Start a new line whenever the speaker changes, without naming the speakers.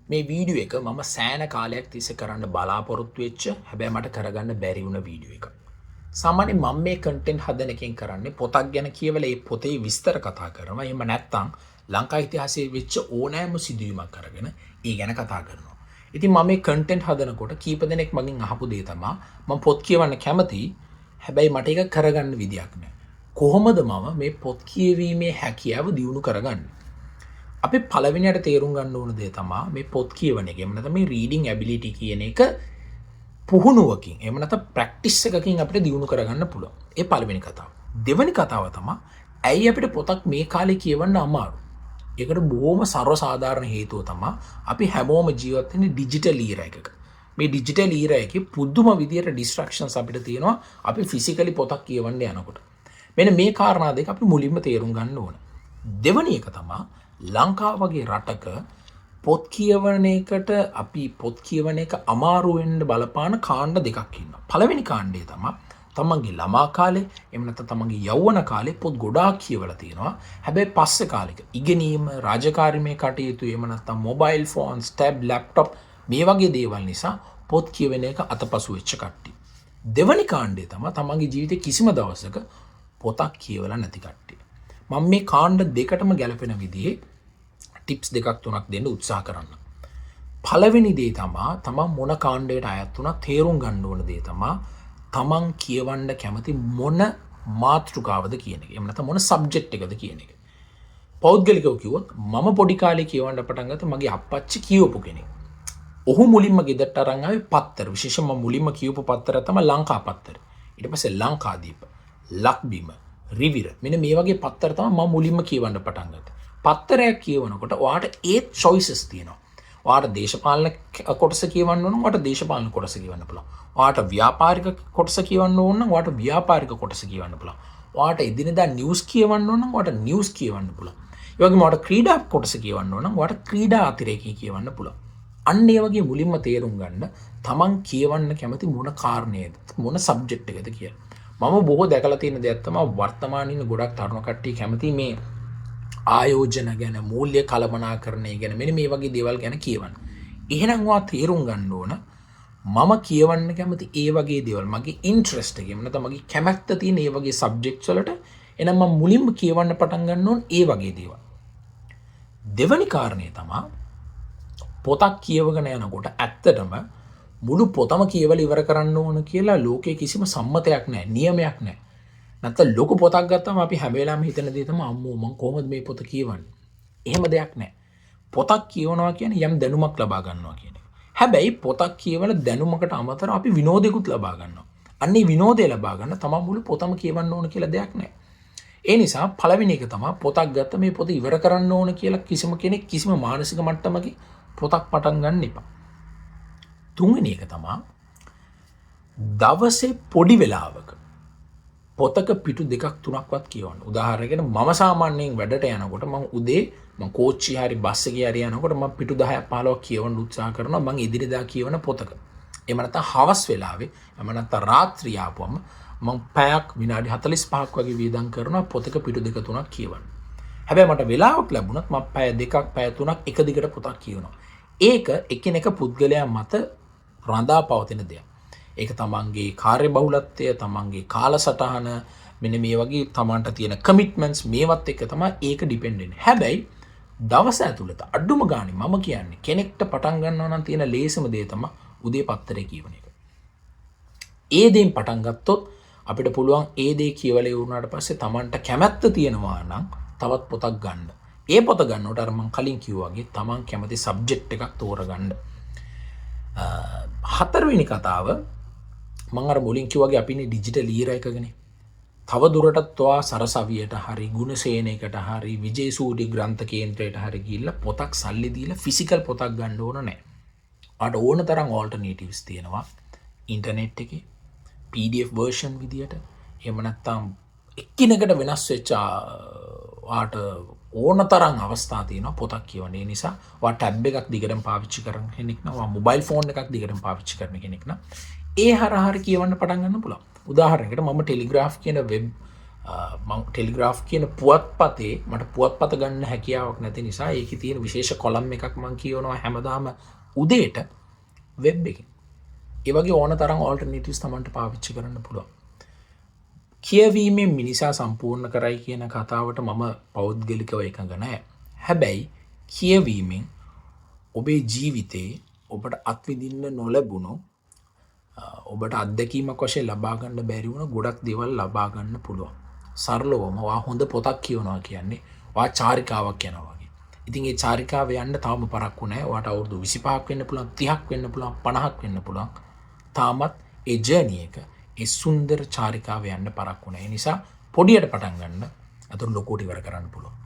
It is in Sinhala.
මේ වීඩියෝ එක මම සෑන කාලයක් තිස්සේ කරන්න බලාපොරොත්තු වෙච්ච හැබැයි මට කරගන්න බැරි වුණ වීඩියෝ එක. සාමාන්‍යයෙන් මම මේ කන්ටෙන්ට් හදන එකෙන් කරන්නේ පොතක් ගැන කියවලා ඒ පොතේ විස්තර කතා කරනවා. එහෙම නැත්නම් ලංකා ඉතිහාසයේ වෙච්ච ඕනෑම සිදුවීමක් අරගෙන ඒ ගැන කතා කරනවා. ඉතින් මම මේ කන්ටෙන්ට් හදනකොට කීප දෙනෙක් මගෙන් අහපු දේ තමයි මම පොත් කියවන්න කැමතියි. හැබැයි මට ඒක කරගන්න විදියක් නැහැ. කොහොමද මම මේ පොත් කියවීමේ හැකියාව දියුණු කරගන්නේ? අපි පළවෙනියට තේරුම් ගන්න ඕන දේ තමයි මේ පොත් කියවන එක. එහෙම නැත්නම් මේ රීඩින් ඇබිලිටි කියන එක පුහුණුවකින් එහෙම නැත්නම් ප්‍රැක්ටිස් එකකින් අපිට දියුණු කරගන්න පුළුවන්. ඒ පළවෙනි කතාව. දෙවෙනි කතාව තමයි ඇයි අපිට පොතක් මේ කාලේ කියවන්න අමාරු? ඒකට බොහොම සර්වසාධාරණ හේතුව තමයි අපි හැමෝම ජීවත් වෙන්නේ ඩිජිටල් ඊරා එකක. මේ ඩිජිටල් ඊරා එකේ පුදුම විදියට ඩිස්ට්‍රැක්ෂන්ස් අපිට තියෙනවා අපි ෆිසිකලි පොතක් කියවන්න යනකොට. මෙන්න මේ කාරණා දෙක අපි මුලින්ම තේරුම් ගන්න ඕන. දෙවෙනි එක තමයි ලංකාව වගේ රටක පොත් කියවන එකට අපි පොත් කියවන එක අමාරු වෙන්න බලපාන කාණ්ඩ දෙකක් ඉන්නවා. පළවෙනි කාණ්ඩය තමයි තමන්ගේ ළමා කාලේ එහෙම නැත්නම් තමන්ගේ යෞවන කාලේ පොත් ගොඩාක් කියවලා තියෙනවා. හැබැයි පස්සේ කාලෙක ඉගෙනීම, රාජකාරීමේ කටයුතු එහෙම නැත්නම් මොබයිල් ෆෝන්ස්, ටැබ්, ලැප්ටොප් මේ වගේ දේවල් නිසා පොත් කියවන එක අතපසු වෙච්ච කට්ටිය. දෙවෙනි කාණ්ඩය තමයි තමන්ගේ ජීවිතේ කිසිම දවසක පොතක් කියවලා නැති කට්ටිය. මම මේ කාණ්ඩ දෙකටම ගැලපෙන විදිහේ ටිප්ස් දෙකක් තුනක් දෙන්න උත්සාහ කරන්න. පළවෙනි දේ තමයි තමන් මොන කාණ්ඩයට අයත් වුණා තේරුම් ගන්න ඕන දේ තමයි තමන් කියවන්න කැමති මොන මාතෘකාවද කියන එක. එහෙම නැත්නම් මොන සබ්ජෙක්ට් එකද කියන එක. පෞද්ගලිකව කිව්වොත් මම පොඩි කාලේ කියවන්න පටන් ගත්ත මගේ අප්පච්චි කියවපු කෙනෙක්. ඔහු මුලින්ම ගෙදරට අරන් ආවේ පත්තර. විශේෂයෙන්ම මුලින්ම කියවපු පත්තරය තමයි ලංකා පත්තර. ඊට පස්සේ ලංකාදීප, ලක්බිම, රිවිර මෙන්න මේ වගේ පත්තර තමයි මම මුලින්ම කියවන්න පටන් ගත්තේ. පත්තරයක් කියවනකොට ඔයාට ඒ choices තියෙනවා. ඔයාට දේශපාලන කොටස කියවන්න ඕන නම් ඔයාට දේශපාලන කොටස කියවන්න පුළුවන්. ඔයාට ව්‍යාපාරික කොටස කියවන්න ඕන නම් ඔයාට ව්‍යාපාරික කොටස කියවන්න පුළුවන්. ඔයාට එදිනෙදා නිවුස් කියවන්න ඕන නම් ඔයාට නිවුස් කියවන්න පුළුවන්. ඒ වගේම ඔයාට ක්‍රීඩා කොටස කියවන්න ඕන නම් ඔයාට ක්‍රීඩා අතිරේකී කියවන්න පුළුවන්. අන්න ඒ වගේ මුලින්ම තේරුම් ගන්න තමන් කියවන්න කැමති මොන කාරණේද මොන සබ්ජෙක්ට් එකද කියලා. මම බොහෝ දැකලා තියෙන දෙයක් තමයි වර්තමානයේ ඉන්න ගොඩක් තරුණ කට්ටිය කැමති මේ ආයෝජන ගැන, මූල්‍ය කළමනාකරණය ගැන මෙන්න මේ වගේ දේවල් ගැන කියවන්න. එහෙනම් ඔයා තේරුම් ගන්න ඕන මම කියවන්න කැමති ඒ වගේ දේවල් මගේ ඉන්ට්‍රස්ට් එකේ නැත්නම් මගේ කැමැත්ත තියෙන ඒ වගේ සබ්ජෙක්ට්ස් වලට එහෙනම් මම මුලින්ම කියවන්න පටන් ගන්න ඕන ඒ වගේ දේවල්. දෙවෙනි කාරණේ තමයි පොතක් කියවගෙන යනකොට ඇත්තටම මුළු පොතම කියවලා ඉවර කරන්න ඕන කියලා ලෝකේ කිසිම සම්මතයක් නැහැ, නියමයක් නැහැ. නැත්නම් ලොකු පොතක් ගත්තාම අපි හැම වෙලාවෙම හිතන දේ තමයි අම්මෝ මම කොහොමද මේ පොත කියවන්නේ? එහෙම දෙයක් නැහැ. පොතක් කියවනවා කියන්නේ යම් දැනුමක් ලබා ගන්නවා කියන එක. හැබැයි පොතක් කියවන දැනුමකට අමතරව අපි විනෝදයකුත් ලබා ගන්නවා. අන්නේ විනෝදය ලබා ගන්න තමයි මුළු පොතම කියවන්න ඕන කියලා දෙයක් නැහැ. ඒ නිසා පළවෙනි එක තමයි පොතක් ගත්ත මේ පොත ඉවර කරන්න ඕන කියලා කිසිම කෙනෙක් කිසිම මානසික මට්ටමක පොතක් පටන් ගන්න එපා. තුන්වෙනි එක තමයි දවසේ පොඩි වෙලාවක පොතක පිටු දෙකක් තුනක්වත් කියවන්න. උදාහරණයකට මම සාමාන්‍යයෙන් වැඩට යනකොට මම උදේ මම කෝච්චි හරි බස් එකේ හරි යනකොට මම පිටු 10ක් 15ක් කියවන්න උත්සාහ කරනවා මම ඉදිරියදා කියවන පොතක. එහෙම නැත්නම් හවස් වෙලාවේ එහෙම නැත්නම් රාත්‍රිය ආපුවම මම පැයක් විනාඩි 45ක් වගේ වියදම් කරනවා පොතක පිටු දෙක තුනක් කියවන්න. හැබැයි මට වෙලාවක් ලැබුණොත් මම පැය දෙකක් පැය තුනක් එක දිගට පොතක් කියවනවා. ඒක එකිනෙක පුද්ගලයා මත රඳා පවතින දෙයක්. ඒක තමන්ගේ කාර්ය බහුලත්වය, තමන්ගේ කාලසටහන මෙන්න මේ වගේ තමන්ට තියෙන කමිට්මන්ට්ස් මේවත් එක්ක තමයි ඒක ඩිපෙන්ඩ් වෙන්නේ. හැබැයි දවස ඇතුළත අඩුම ගානේ මම කියන්නේ කෙනෙක්ට පටන් ගන්නවා නම් තියෙන ලේසිම දේ තමයි උදේ පත්තරේ කියවන එක. ඒ දේෙන් පටන් ගත්තොත් අපිට පුළුවන් ඒ දේ කියවලා ඉවරනාට පස්සේ තමන්ට කැමැත්ත තියෙනවා නම් තවත් පොතක් ගන්න. ඒ පොත ගන්නකොට අර මම කලින් කිව්වා වගේ තමන් කැමති සබ්ජෙක්ට් එකක් තෝරගන්න. හතරවෙනි කතාව මම අර මුලින් කිව්වාගේ අපි ඉන්නේ ඩිජිටල් ඊරා එකකනේ. තව දුරටත් ඔයා සරසවියට හරි ගුණසේනයකට හරි විජේසූරිය ග්‍රන්ථ කේන්ද්‍රයට හරි ගිහිල්ලා පොතක් සල්ලි දීලා ෆිසිකල් පොතක් ගන්න ඕන නැහැ. ඔයාට ඕන තරම් ඕල්ටර්නේටිව්ස් තියෙනවා. ඉන්ටර්නෙට් එකේ PDF version විදියට එහෙම නැත්නම් එක්කිනෙකට වෙනස් වෙච්ච ඔයාට ඕන තරම් අවස්ථා තියෙනවා පොතක් කියවන්න. ඒ නිසා ඔයා ටැබ් එකක් දිගටම පාවිච්චි කරන කෙනෙක් නම් ඔයා මොබයිල් ෆෝන් එකක් දිගටම පාවිච්චි කරන කෙනෙක් නම් ඒ හරහා කියවන්න පටන් ගන්න පුළුවන්. උදාහරණයකට මම ටෙලිග්‍රාෆ් කියන වෙබ් මං ටෙලිග්‍රාෆ් කියන පුවත්පතේ මට පුවත්පත ගන්න හැකියාවක් නැති නිසා ඒකේ තියෙන විශේෂ කොලම් එකක් මං කියවනවා හැමදාම උදේට වෙබ් එකෙන්. ඒ වගේ ඕන තරම් ඔල්ටර්නේටිව්ස් Tamanට පාවිච්චි කරන්න පුළුවන්. කියවීමෙන් මිනිසා සම්පූර්ණ කරයි කියන කතාවට මම පෞද්ගලිකව එකඟ නැහැ. හැබැයි කියවීමෙන් ඔබේ ජීවිතේ ඔබට අත්විඳින්න නොලැබුණු ඔබට අත්දැකීමක් වශයෙන් ලබා ගන්න බැරි වුණ ගොඩක් දේවල් ලබා ගන්න පුළුවන්. සරලවම වා හොඳ පොතක් කියවනවා කියන්නේ වා චාරිකාවක් යනවා වගේ. ඉතින් ඒ චාරිකාව යන්න තාම පරක්කු නැහැ. ඔයාට අවුරුදු 25ක් වෙන්න පුළුවන්, 30ක් වෙන්න පුළුවන්, 50ක් වෙන්න පුළුවන්. තාමත් ඒ ජර්නි එක ඒ සුන්දර චාරිකාව යන්න පරක්කු නැහැ. ඒ නිසා පොඩියට පටන් ගන්න. අතන ලොකුට ඉවර කරන්න පුළුවන්.